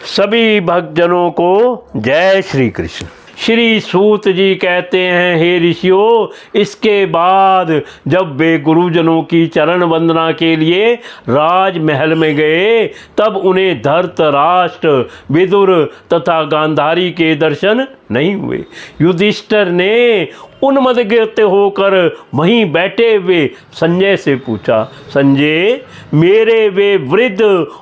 सभी भक्तजनों को जय श्री कृष्ण। श्री सूत जी कहते हैं, हे ऋषियों, इसके बाद जब वे गुरुजनों की चरण वंदना के लिए राजमहल में गए, तब उन्हें धृतराष्ट्र, विदुर तथा गांधारी के दर्शन नहीं हुए। युधिष्ठिर ने उन्मत्त होकर वहीं बैठे हुए संजय से पूछा, संजय, मेरे वे वृद्ध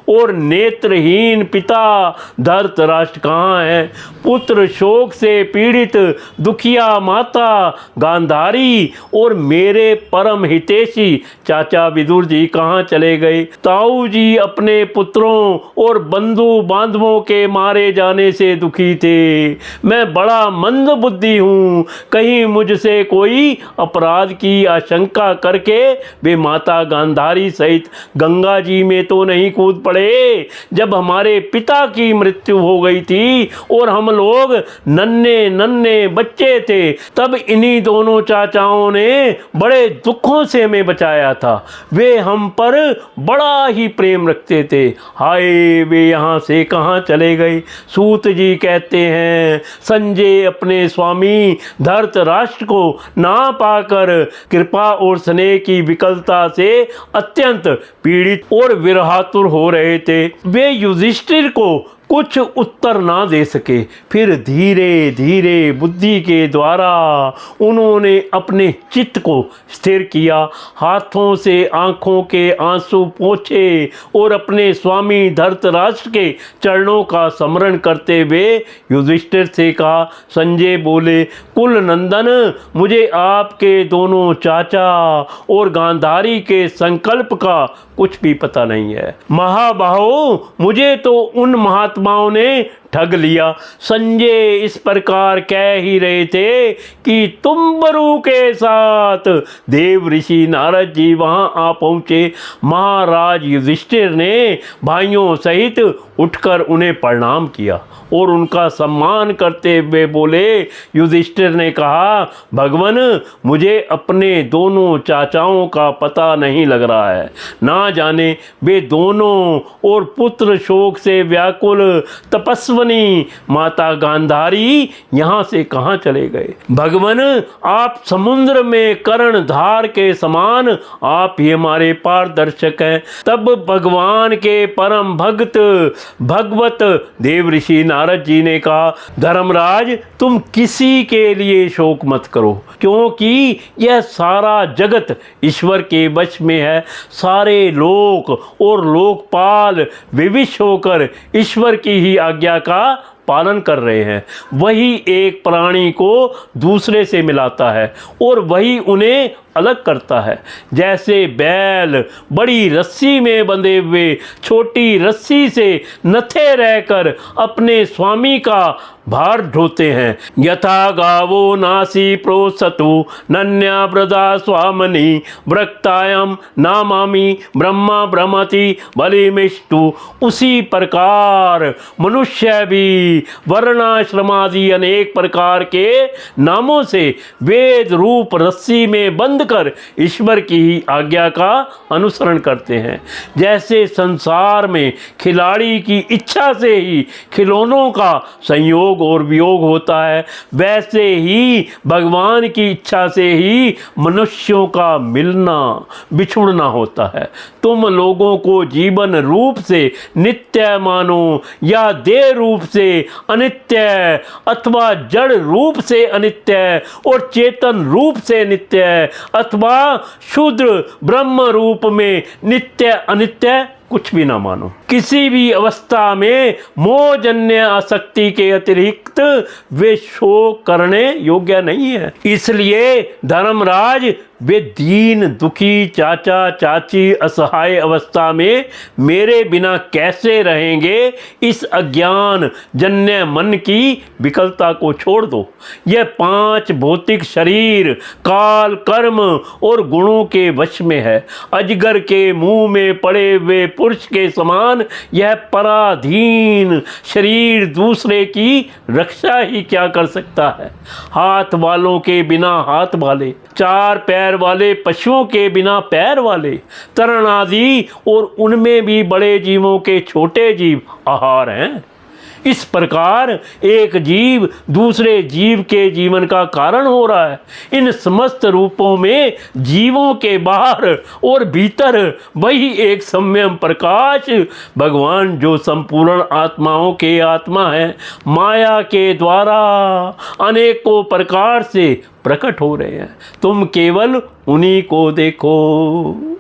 और नेत्रहीन पिता धृतराष्ट्र कहाँ हैं? पुत्र शोक से पीड़ित दुखिया माता गांधारी और मेरे परम हितैषी चाचा विदुर जी कहाँ चले गए? ताऊ जी अपने पुत्रों और बंधु बांधवों के मारे जाने से दुखी थे। मैं बड़ा मंद बुद्धि हूँ, कहीं मुझसे कोई अपराध की आशंका करके वे माता गांधारी सहित गंगा जी में तो नहीं कूद पड़े। जब हमारे पिता की मृत्यु हो गई थी और हम लोग नन्हे नन्हे बच्चे थे, तब इन्हीं दोनों चाचाओं ने बड़े दुखों से हमें बचाया था। वे हम पर बड़ा ही प्रेम रखते थे। हाय, वे यहाँ से कहाँ चले गए? सूत जी कहते हैं, संजय अपने स्वामी धृतराष्ट्र को ना पाकर कृपा और स्नेह की विकलता से अत्यंत पीड़ित और विरहातुर हो रहे थे। वे युधिष्ठिर को कुछ उत्तर ना दे सके। फिर धीरे धीरे बुद्धि के द्वारा उन्होंने अपने चित्त को स्थिर किया, हाथों से आंखों के आंसू पोंछे और अपने स्वामी धृतराष्ट्र के चरणों का स्मरण करते हुए युधिष्ठिर से कहा, संजय बोले, कुल नंदन, मुझे आपके दोनों चाचा और गांधारी के संकल्प का कुछ भी पता नहीं है। महाबाहो, मुझे तो उन महात्माओं ने ठग लिया। संजय इस प्रकार कह ही रहे थे कि तुम्बरु के साथ देव ऋषि नारद जी वहां आ पहुंचे। महाराज युधिष्ठिर ने भाइयों सहित उठकर उन्हें प्रणाम किया और उनका सम्मान करते हुए बोले। युधिष्ठिर ने कहा, भगवन, मुझे अपने दोनों चाचाओं का पता नहीं लग रहा है। ना जाने वे दोनों और पुत्र शोक से व्याकुल तपस्वी माता गांधारी यहाँ से कहाँ चले गए? भगवन, आप समुद्र में कर्णधार के समान, आप ही हमारे पारदर्शक हैं। तब भगवान के परम भक्त भगवत देव ऋषि नारद जी ने कहा, धर्मराज, तुम किसी के लिए शोक मत करो, क्योंकि यह सारा जगत ईश्वर के वश में है। सारे लोक और लोकपाल विविश होकर ईश्वर की ही आज्ञा का पालन कर रहे हैं। वही एक प्राणी को दूसरे से मिलाता है और वही उन्हें अलग करता है। जैसे बैल बड़ी रस्सी में बंधे हुए छोटी रस्सी से नथे रहकर अपने स्वामी का भार ढोते हैं, यथा गावो नासी प्रोसतु नन्या ब्रदा स्वामनी वृक्तायम नामामि ब्रह्मा ब्रह्मति बलिमिष्टु, उसी प्रकार मनुष्य भी वर्णाश्रमादि अनेक प्रकार के नामों से वेद रूप रस्सी में बंद कर ईश्वर की ही आज्ञा का अनुसरण करते हैं। जैसे संसार में खिलाड़ी की इच्छा से ही खिलौनों का संयोग और वियोग होता है, वैसे ही भगवान की इच्छा से ही मनुष्यों का मिलना बिछुड़ना होता है। तुम लोगों को जीवन रूप से नित्य मानो या देह रूप से अनित्य, अथवा जड़ रूप से अनित्य और चेतन रूप से नित्य, अथवा शूद्र ब्रह्म रूप में नित्य अनित्य कुछ भी ना मानो। किसी भी अवस्था में मोहजन्य आसक्ति के अतिरिक्त वे शोक करने योग्य नहीं है। इसलिए धर्मराज, वे दीन दुखी चाचा चाची असहाय अवस्था में मेरे बिना कैसे रहेंगे? इस अज्ञान जन्य मन की विकलता को छोड़ दो। यह 5 भौतिक शरीर काल कर्म और गुणों के वश में है। अजगर के मुंह में पड़े हुए पुरुष के समान यह पराधीन शरीर दूसरे की रक्षा ही क्या कर सकता है? हाथ वालों के बिना हाथ वाले, 4 पैर वाले पशुओं के बिना पैर वाले, तरण आदि और उनमें भी बड़े जीवों के छोटे जीव आहार हैं। इस प्रकार एक जीव दूसरे जीव के जीवन का कारण हो रहा है। इन समस्त रूपों में जीवों के बाहर और भीतर वही एक सम्यम प्रकाश भगवान जो संपूर्ण आत्माओं के आत्मा है, माया के द्वारा अनेकों प्रकार से प्रकट हो रहे हैं। तुम केवल उन्हीं को देखो।